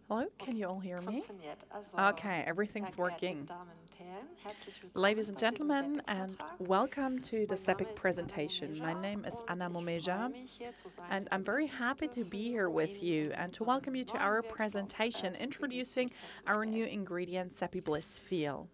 Hello, can you all hear me? Okay, everything's working. Ladies and gentlemen, and welcome to the Seppic presentation. My name is Momméja, and I'm very happy to be here with you and to welcome you to our presentation introducing our new ingredient, SEPIBLISS FEEL.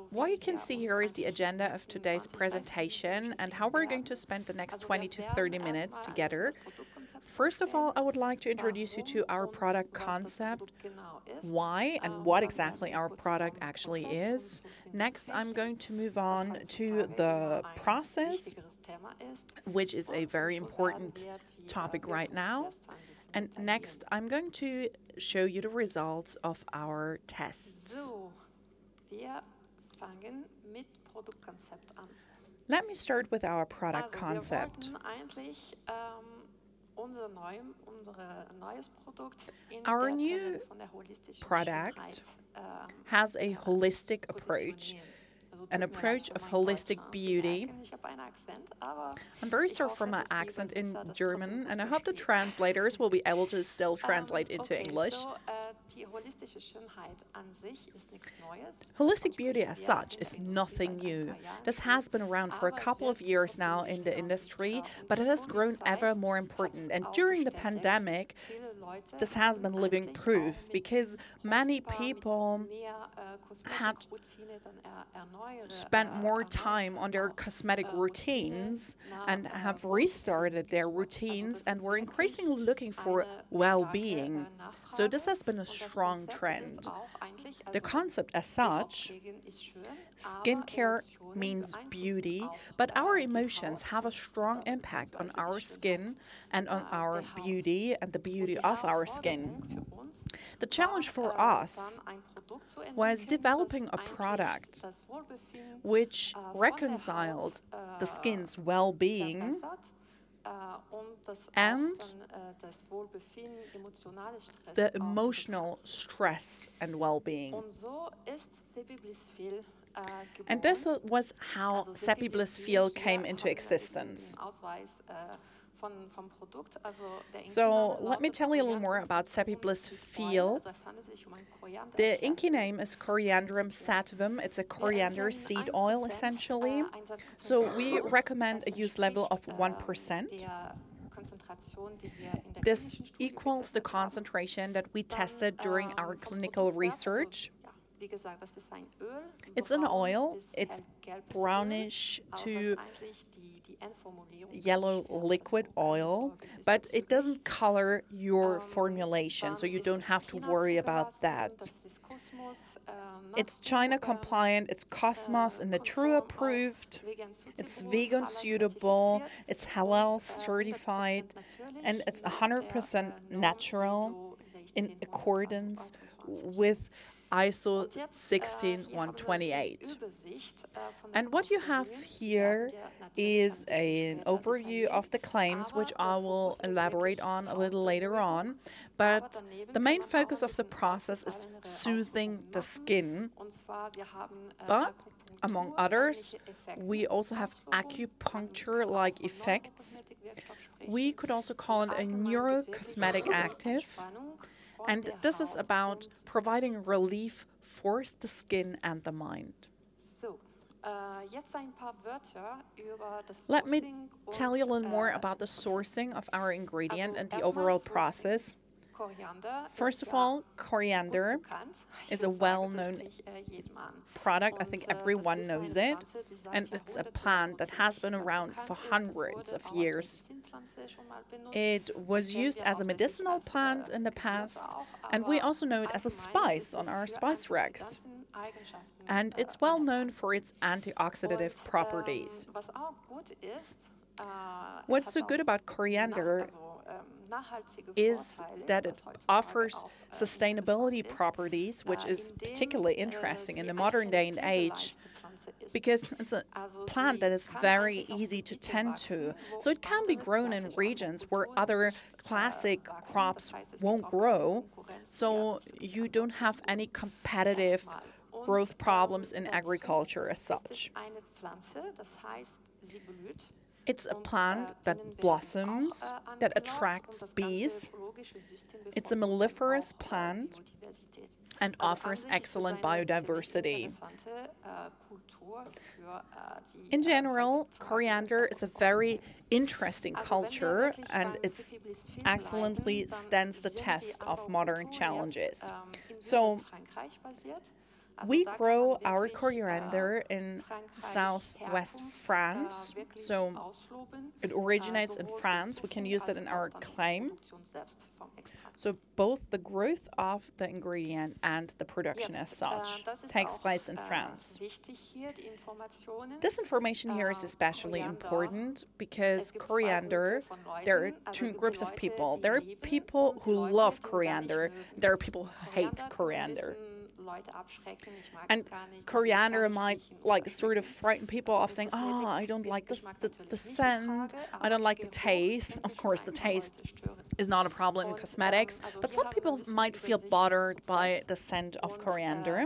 What you can see here is the agenda of today's presentation and how we're going to spend the next 20 to 30 minutes together. First of all, I would like to introduce you to our product concept, why and what exactly our product actually is. Next, I'm going to move on to the process, which is a very important topic right now. And next, I'm going to show you the results of our tests. Let me start with our product concept. Our new product has a holistic approach, an approach of holistic beauty. I'm very sorry for my accent in German, and I hope the translators will be able to still translate into English. Holistic beauty as such is nothing new. This has been around for a couple of years now in the industry, but it has grown ever more important. And during the pandemic, this has been living proof because many people had spent more time on their cosmetic routines and have restarted their routines and were increasingly looking for well-being. So this has been a strong trend. The concept as such, skincare means beauty, but our emotions have a strong impact on our skin and on our beauty and the beauty of our skin. The challenge for us was developing a product which reconciled the skin's well-being and the emotional stress and well-being. And this was how SEPIBLISS FEEL came into existence. So let me tell you a little more about SEPIBLISS FEEL. The Inky name is Coriandrum sativum. It's a coriander seed oil, essentially. So we recommend a use level of 1%. This equals the concentration that we tested during our clinical research. It's an oil. It's brownish to yellow liquid oil, but it doesn't color your formulation, so you don't have to worry about that. It's China compliant, it's Cosmos and Natrue approved, it's vegan suitable, it's halal certified, and it's 100% natural in accordance with ISO 16128. And what you have here is an overview of the claims, which I will elaborate on a little later on. But the main focus of the process is soothing the skin. But among others, we also have acupuncture-like effects. We could also call it a neurocosmetic active. And this is about providing relief for the skin and the mind. Let me tell you a little more about the sourcing of our ingredient and the overall process. First of all, coriander is a well-known product. I think everyone knows it. And it's a plant that has been around for hundreds of years. It was used as a medicinal plant in the past, and we also know it as a spice on our spice racks. And it's well known for its antioxidative properties. What's so good about coriander is that it offers sustainability properties, which is particularly interesting in the modern day and age, because it's a plant that is very easy to tend to. So it can be grown in regions where other classic crops won't grow, so you don't have any competitive growth problems in agriculture as such. It's a plant that blossoms, that attracts bees. It's a melliferous plant and offers excellent biodiversity. In general, coriander is a very interesting culture, and it excellently stands the test of modern challenges. So we grow our coriander in southwest France, so it originates in France. We can use that in our claim. So both the growth of the ingredient and the production as such takes place in France. This information here is especially important because coriander, there are two groups of people. There are people who love coriander, there are people who hate coriander. And coriander might sort of frighten people off saying, oh, I don't like the scent, I don't like the taste. Of course, the taste is not a problem in cosmetics, but some people might feel bothered by the scent of coriander.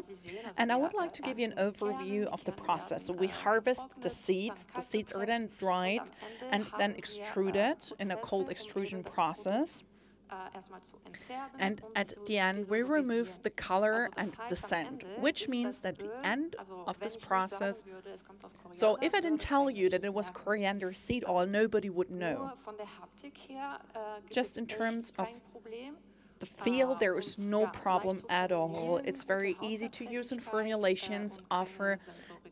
And I would like to give you an overview of the process. So we harvest the seeds are then dried and then extruded in a cold extrusion process. And at the end, we remove the color and the scent, which means that the end of this process, so if I didn't tell you that it was coriander seed oil, nobody would know. Just in terms of the feel, there is no problem at all. It's very easy to use in formulations, offer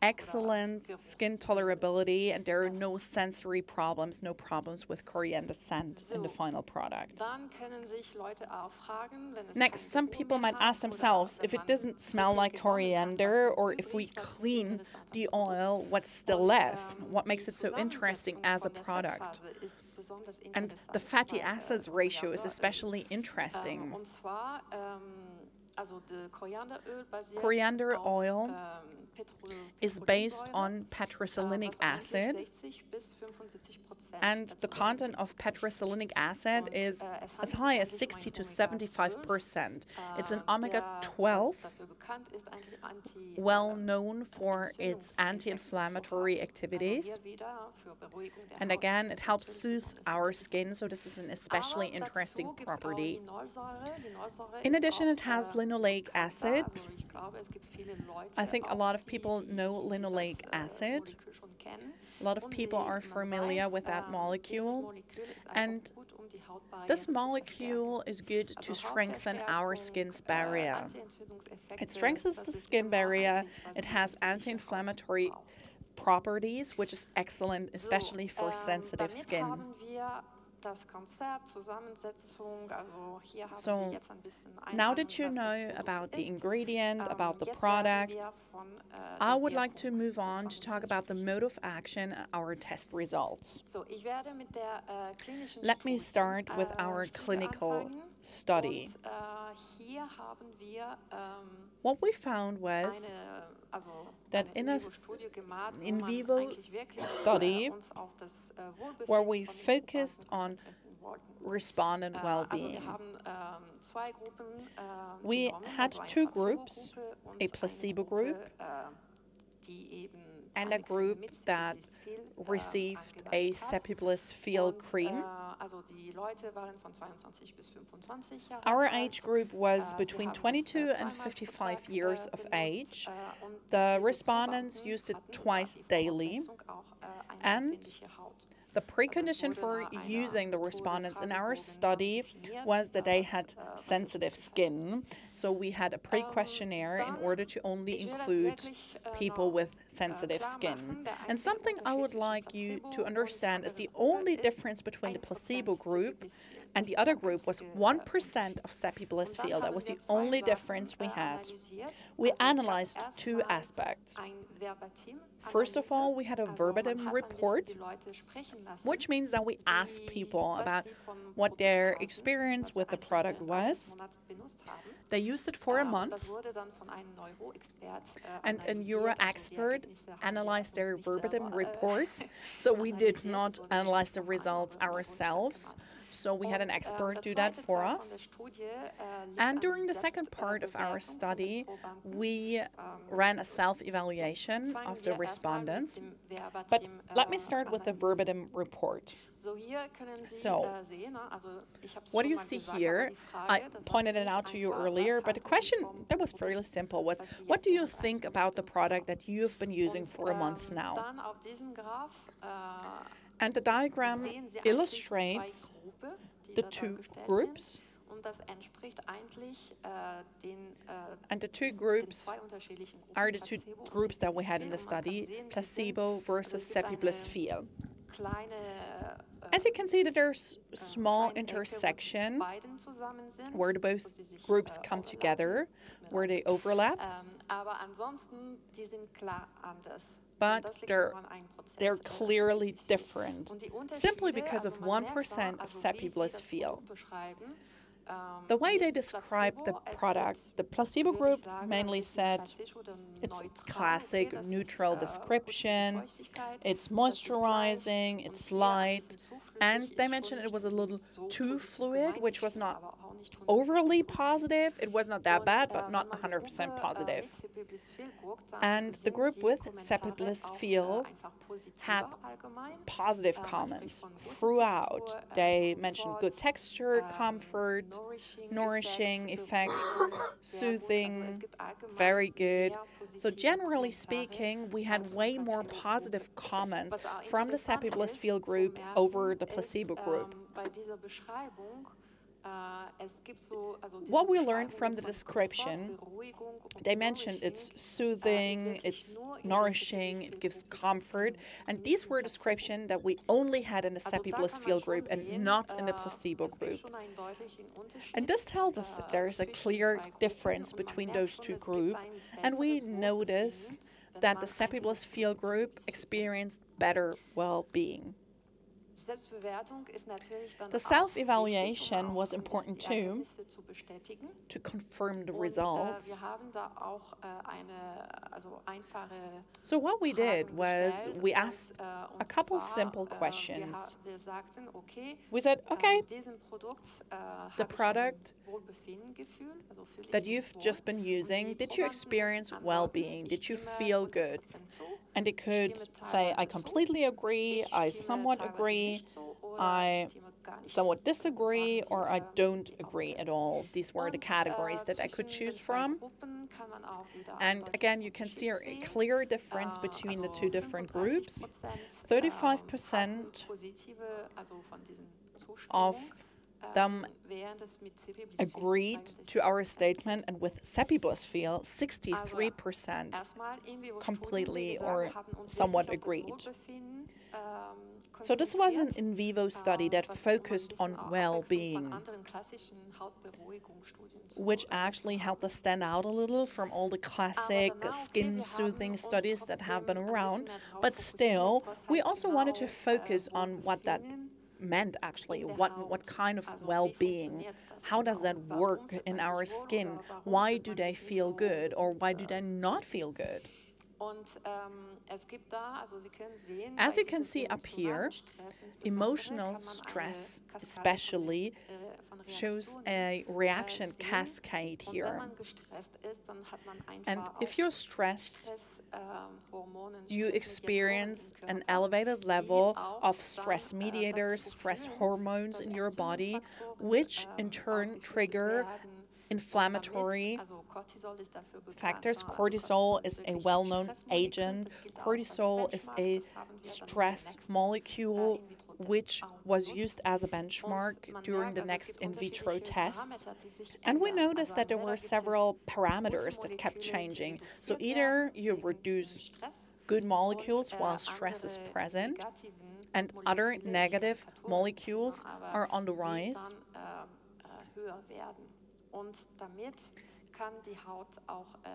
excellent skin tolerability, and there are no sensory problems, no problems with coriander scent in the final product. Next, some people might ask themselves, if it doesn't smell like coriander, or if we clean the oil, what's still left? What makes it so interesting as a product? And the fatty acids ratio is especially interesting. Coriander oil is based on petroselinic acid, and the content of petroselinic acid is as high as 60 to 75%. It's an omega-12, well known for its anti-inflammatory activities. And again, it helps soothe our skin, so this is an especially interesting property. In addition, it has linoleic acid. I think a lot of people know linoleic acid. A lot of people are familiar with that molecule. And this molecule is good to strengthen our skin's barrier. It strengthens the skin barrier. It has anti-inflammatory properties, which is excellent, especially for sensitive skin. So now that you know about the ingredient, about the product, I would like to move on to talk about the mode of action and our test results. Let me start with our clinical study. What we found was that in an in vivo study where we focused on respondent well-being, we had two groups, a placebo group and a group that received a SEPIBLISS FEEL cream. Our age group was between 22 and 55 years of age. The respondents used it twice daily, and the precondition for using the respondents in our study was that they had sensitive skin. So we had a pre-questionnaire in order to only include people with sensitive skin. And something I would like you to understand is the only difference between the placebo group and the other group was 1% of SEPIBLISS FEEL. That was the only difference we had. We analyzed two aspects. First of all, we had a verbatim report, which means that we asked people about what their experience with the product was. They used it for a month, and a neuro expert analyzed their verbatim reports, so we did not analyze the results ourselves. So we had an expert do that for us. And during the second part of our study, we ran a self-evaluation of the respondents. But let me start with the verbatim report. So, what do you see here? I pointed it out to you earlier, but the question that was fairly simple was, what do you think about the product that you've been using for a month now? And the diagram illustrates the two groups. And the two groups are the two groups that we had in the study, placebo versus SEPIBLISS FEEL. As you can see, that there's small intersection where the both groups come together, where they overlap. But they're clearly different, simply because of 1% of SEPIBLISS FEEL. The way they describe the product, the placebo group mainly said it's classic neutral description, it's moisturizing, it's light, and they mentioned it was a little too fluid, which was not overly positive. It was not that bad, but not 100% positive. And the group with SEPIBLISS FEEL had positive comments throughout. They mentioned good texture, comfort, nourishing effects, soothing, very good. So generally speaking, we had way more positive comments from the SEPIBLISS FEEL group over the placebo group. What we learned from the description, they mentioned it's soothing, it's nourishing, it gives comfort, and these were descriptions that we only had in the SEPIBLISS FEEL group and not in the placebo group. And this tells us that there is a clear difference between those two groups, and we noticed that the SEPIBLISS FEEL group experienced better well-being. The self-evaluation was important too, to confirm the results. So what we did was we asked a couple simple questions. We said, okay, the product that you've just been using, did you experience well-being? Did you feel good? And it could say, I completely agree, I somewhat agree, I somewhat disagree, or I don't agree at all. These were the categories that I could choose from. And again, you can see a clear difference between the two different groups. 35% of them agreed to our statement, and with SEPIBLISS FEEL, 63% completely or somewhat agreed. So this was an in vivo study that focused on well-being, which actually helped us stand out a little from all the classic skin-soothing studies that have been around. But still, we also wanted to focus on what that meant actually, what kind of well-being, how does that work in our skin, why do they feel good or why do they not feel good? As you can see up here, emotional stress especially shows a reaction cascade here. And if you're stressed, you experience an elevated level of stress mediators, stress hormones in your body, which in turn trigger inflammatory factors. Cortisol is a well-known agent. Cortisol is a stress molecule which was used as a benchmark during the next in vitro tests. And we noticed that there were several parameters that kept changing. So either you reduce good molecules while stress is present, and other negative molecules are on the rise.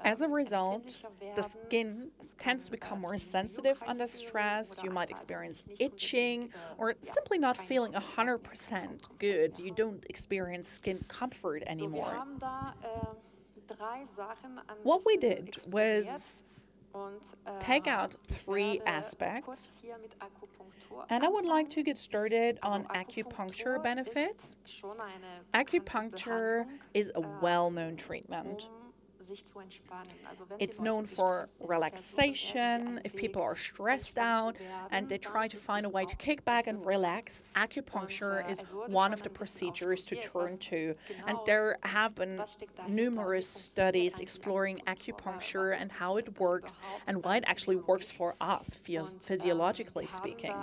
As a result, the skin tends to become more sensitive under stress. You might experience itching or simply not feeling 100% good. You don't experience skin comfort anymore. What we did was take out 3 aspects, and I would like to get started on acupuncture benefits. Acupuncture is a well-known treatment. It's known for relaxation. If people are stressed out and they try to find a way to kick back and relax, acupuncture is one of the procedures to turn to. And there have been numerous studies exploring acupuncture and how it works and why it actually works for us, physiologically speaking.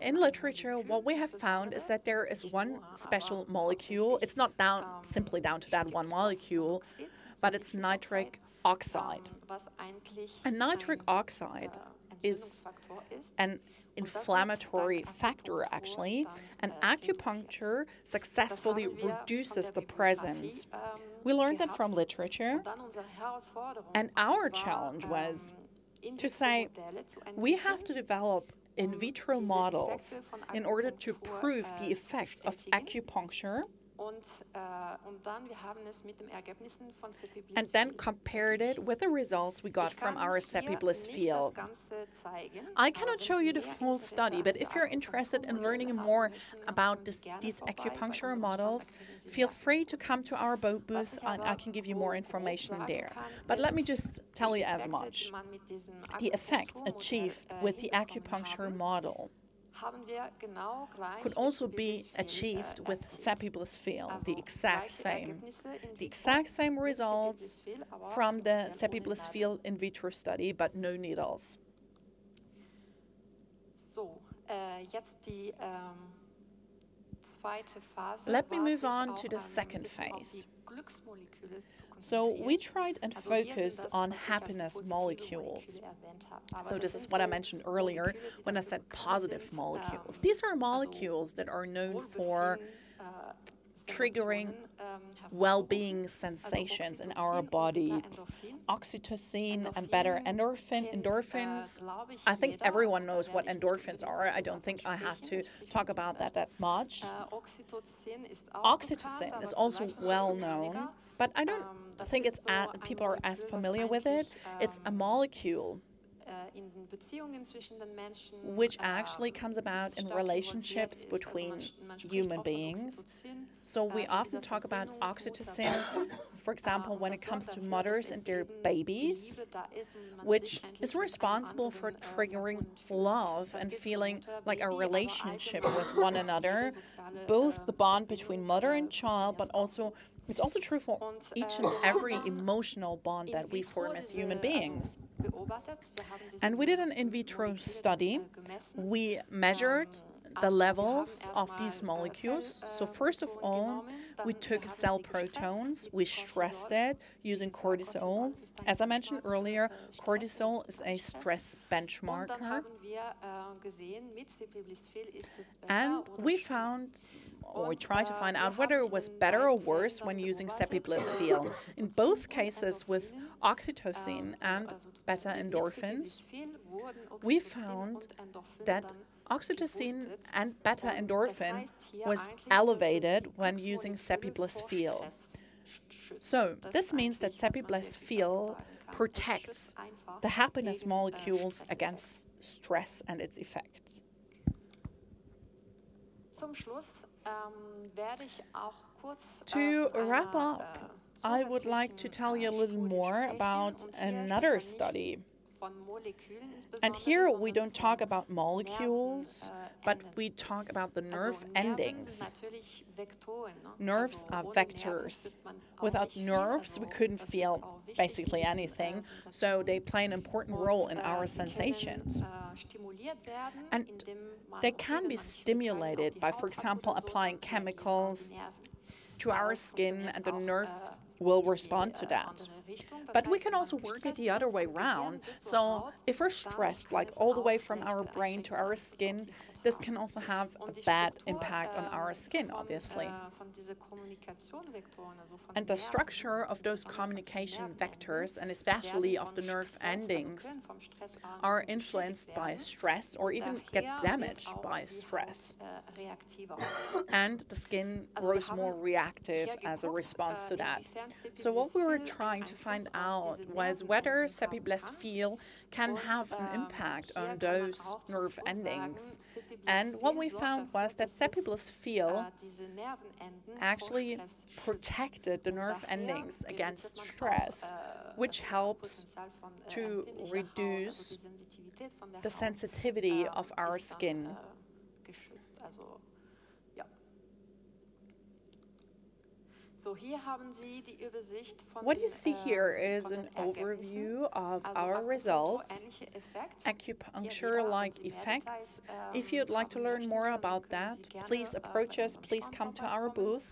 In literature, what we have found is that there is one special molecule. It's not simply down to that one molecule, but it's nitric oxide. And nitric oxide is an inflammatory factor, actually, and acupuncture successfully reduces the presence. We learned that from literature, and our challenge was to say we have to develop in vitro models in order to prove the effects of acupuncture and then compared it with the results we got from our SEPIBLISS FEEL. I cannot show you the full study, but if you're interested in learning more about these acupuncture models, feel free to come to our booth and I can give you more information there. But let me just tell you as much. The effects achieved with the acupuncture model could also be achieved with SEPIBLISS FEEL, the exact same results from the SEPIBLISS FEEL in vitro study, but no needles. Let me move on to the second phase. So we tried and focused on happiness molecules. So this is what I mentioned earlier when I said positive molecules. These are molecules that are known for triggering well-being sensations in our body. Oxytocin and endorphins. I think everyone knows what endorphins are. I don't think I have to talk about that much. Oxytocin is also well known, but I don't think people are as familiar with it. It's a molecule which actually comes about in relationships between human beings. So we often talk about oxytocin, for example, when it comes to mothers and their babies, which is responsible for triggering love and feeling like a relationship with one another, both the bond between mother and child, but also it's also true for each and every emotional bond that we form as human beings. And we did an in vitro study. We measured the levels of these molecules. So first of all, we took cell protons. We stressed it using cortisol. As I mentioned earlier, cortisol is a stress benchmarker. And we tried to find out whether it was better or worse when using SEPIBLISS FEEL. In both cases with oxytocin and beta endorphins, we found that oxytocin and beta endorphin was elevated when using SEPIBLISS FEEL. So this means that SEPIBLISS FEEL protects the happiness molecules against stress and its effects. To wrap up, I would like to tell you a little more about another study. And here we don't talk about molecules, but we talk about the nerve endings. Nerves are vectors. Without nerves, we couldn't feel basically anything, so they play an important role in our sensations. And they can be stimulated by, for example, applying chemicals to our skin, and the nerves will respond to that. But we can also work it the other way around. So if we're stressed, like all the way from our brain to our skin, this can also have a bad impact on our skin, obviously. And the structure of those communication vectors, and especially of the nerve endings, are influenced by stress or even get damaged by stress. And the skin grows more reactive as a response to that. So what we were trying to find out was whether SEPIBLISS FEEL can have an impact on those nerve endings. And what we found was that SEPIBLISS FEEL actually protected the nerve endings against stress, which helps to reduce the sensitivity of our skin. What you see here is an overview of our results, acupuncture-like effects. If you'd like to learn more about that, please approach us, please come to our booth.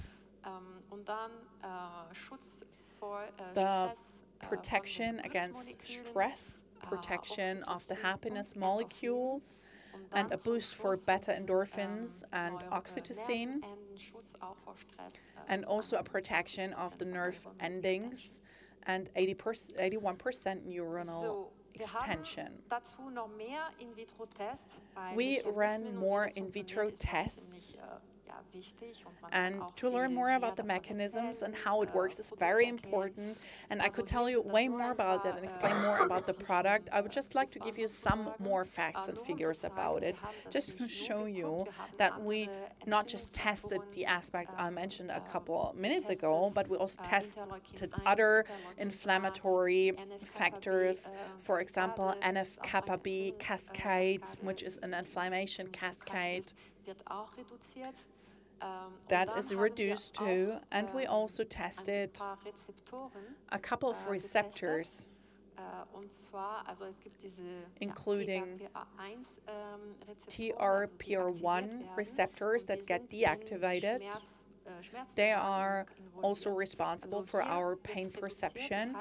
The protection against stress, protection of the happiness molecules, and a boost for beta endorphins and oxytocin, and also a protection of the nerve endings and 81% neuronal extension. We ran more in vitro tests, and to learn more about the mechanisms and how it works is very important, and I could tell you way more about that and explain more about the product. I would just like to give you some more facts and figures about it, just to show you that we not just tested the aspects I mentioned a couple minutes ago, but we also tested other inflammatory factors, for example, NF-kappa B cascades, which is an inflammation cascade that is reduced too, and we also tested a couple of receptors, including TRPR1 receptors that get deactivated. They are also responsible for our pain perception,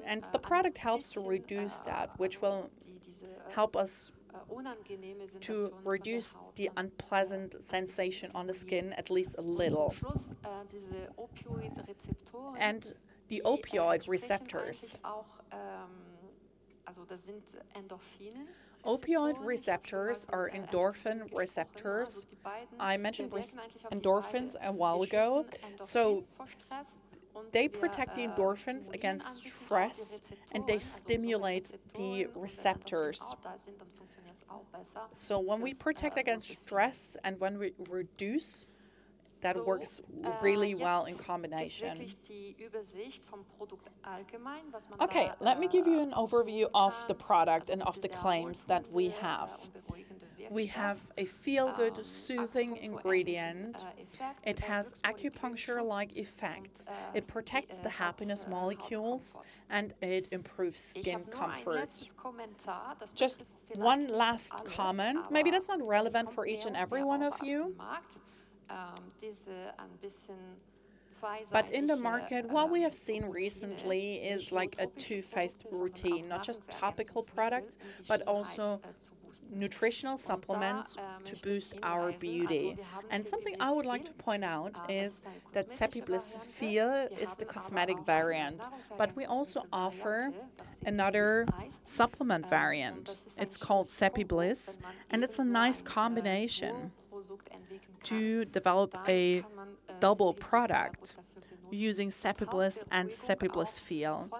and the product helps to reduce that, which will help us to reduce the unpleasant sensation on the skin at least a little. And the opioid receptors. Opioid receptors are endorphin receptors. I mentioned endorphins a while ago. So they protect the endorphins against stress, and they stimulate the receptors. So when we protect against stress and when we reduce, that works really well in combination. Okay, let me give you an overview of the product and of the claims that we have. We have a feel-good, soothing ingredient. It has acupuncture-like effects. It protects the happiness molecules, and it improves skin comfort. Just one last comment. Maybe that's not relevant for each and every one of you. But in the market, what we have seen recently is like a two-faced routine, not just topical products, but also nutritional supplements to boost our beauty. And something I would like to point out is that SEPIBLISS FEEL is the cosmetic variant, but we also offer another supplement variant. It's called SEPIBLISS, and it's a nice combination to develop a double product using SEPIBLISS and SEPIBLISS FEEL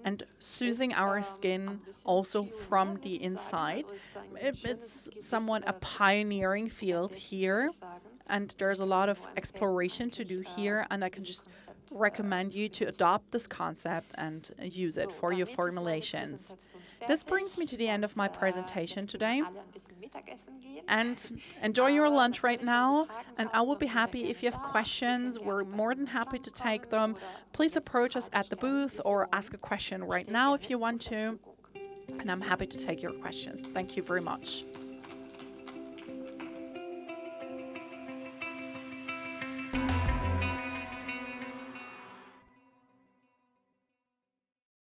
and soothing our skin also from the inside. It's somewhat a pioneering field here, and there's a lot of exploration to do here, and I can just recommend you to adopt this concept and use it for your formulations. This brings me to the end of my presentation today. And enjoy your lunch right now, and I will be happy if you have questions. We're more than happy to take them. Please approach us at the booth or ask a question right now if you want to, and I'm happy to take your question. Thank you very much.